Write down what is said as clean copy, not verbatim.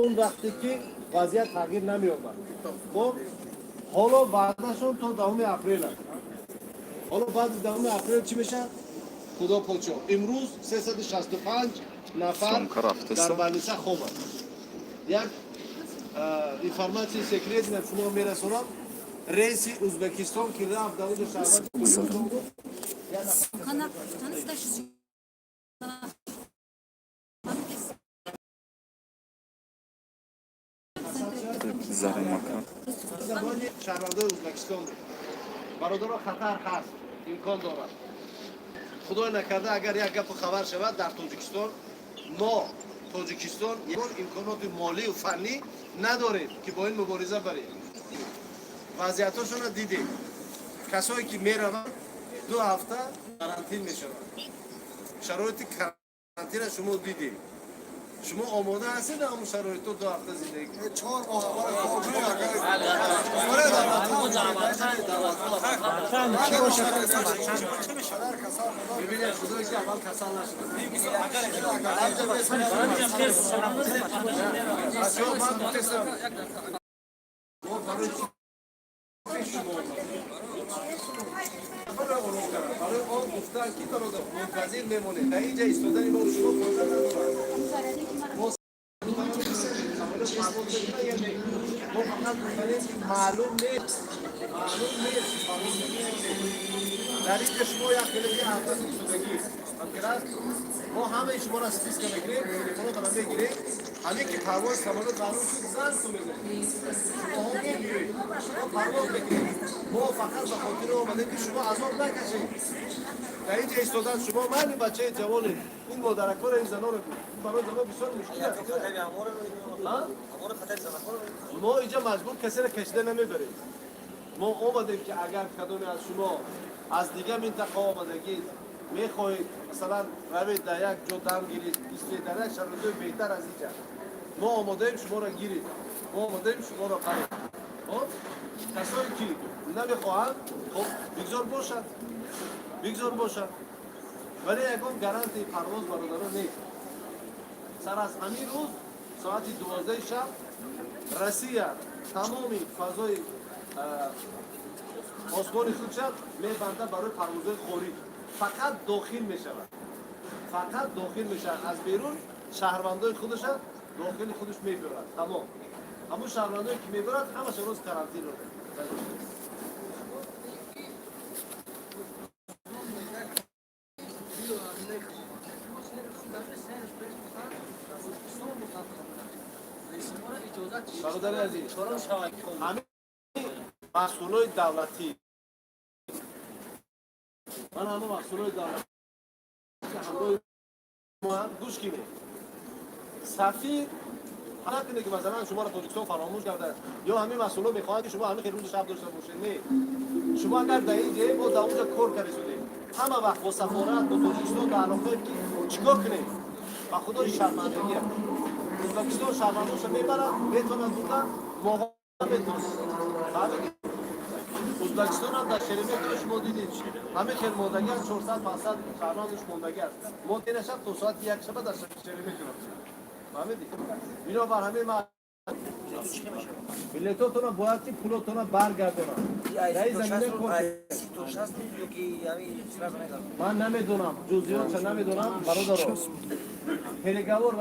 اون وقتی که وضعیت تغییر نمی‌یابد. خب حالا بعدشون تا دهم اپریل است. حالا بعد دهم اپریل چی میشه؟ خدا پاچا امروز 365 نفر در بلوچه خواب است. یک اینفورماسیون سکرت من شما میرسونم. رئیس ازبکستان که رفت در اونجا شهروند شهرونده ازبکستان برادرها خطر هست، امکان دارد. خدای نکرده اگر یک گپ خبر شود در تاجیکستان، ما تاجیکستان امکانات مالی و فنی نداریم که با این مبارزه بریم. وضعیتاشون رو دیدیم. کسایی که میروند 2 هفته قرنطینه میشوند. شرایط قرنطینه شما دیدیم. شما آماده هستید در اون شرایط 2 هفته زندگی کنید؟ 4 ماه ببینید خدایی که اول کسال برای آن گفتن کی تو رو منتظر میمونه در اینجا ایستادن ما شما فایده نداره. ما فقط معلوم نیست در اینجا شما یک کلمه هفته ایستادگی ما همه شما را استیس که میگیریم تلفن رو میگیریم همین که پرواز سمالات قانون شد زن تو میگیریم شما هم میگیریم شما پرواز بگیریم ما فقط به خاطر آمده که شما عذاب نکشید در اینجا ایستادن شما من بچه جوانی این مادرکار این زنان برای زنان بسیار مشکل است ما اینجا مجبور کسی را کشیده نمیبریم ما آمدیم که اگر کدومی از شما از دیگه منطقه آمدگید میخواهید مثلا روید در یک جا دم گیرید ایستید در یک شرایط بهتر از اینجا ما آماده ایم شما را گیرید ما آماده ایم شما را برید خب کسایی که نمیخواهند خب بگذار باشد ولی یکم گارانتی پرواز برادران نیست سر از همین روز ساعت 12 شب روسیه تمامی فضای آسمان خودشان میبنده برای پروازهای خارج فقط داخل میشود از بیرون شهروندای خودشان داخل خودش میبرد تمام همون شهروندایی که میبرد همه روز کارانتین رو برادر عزیز همین مسئولای دولتی من همه مسئولای دولتی همراه ما هم گوش کنید سفیر حالا کنه که مثلا شما را تاجیکستان فراموش کرده یا همین مسئولا میخواهند که شما همین روز شب داشته باشید نه شما اگر در اینجا ما در اونجا کار کردیم همه وقت با سفارت با تاجیکستان در علاقه که چیکار کنیم با خدای شرمندگی ازبکستان شهروندانش میبرن میتونن بودن مقاومت بکنن ازبکستان هم در شرمه شما دیدید همه خیلی ماندگی از 400-500 شهروندش ماندگی است ما دین شب تا ساعت 1 شب در شرمه جناب فهمیدید اینا بر همه بلیتاتون باید که پولاتون برگردونن در این زمینه من نمیدونم جزئیاتش نمیدونم برادر پلگاور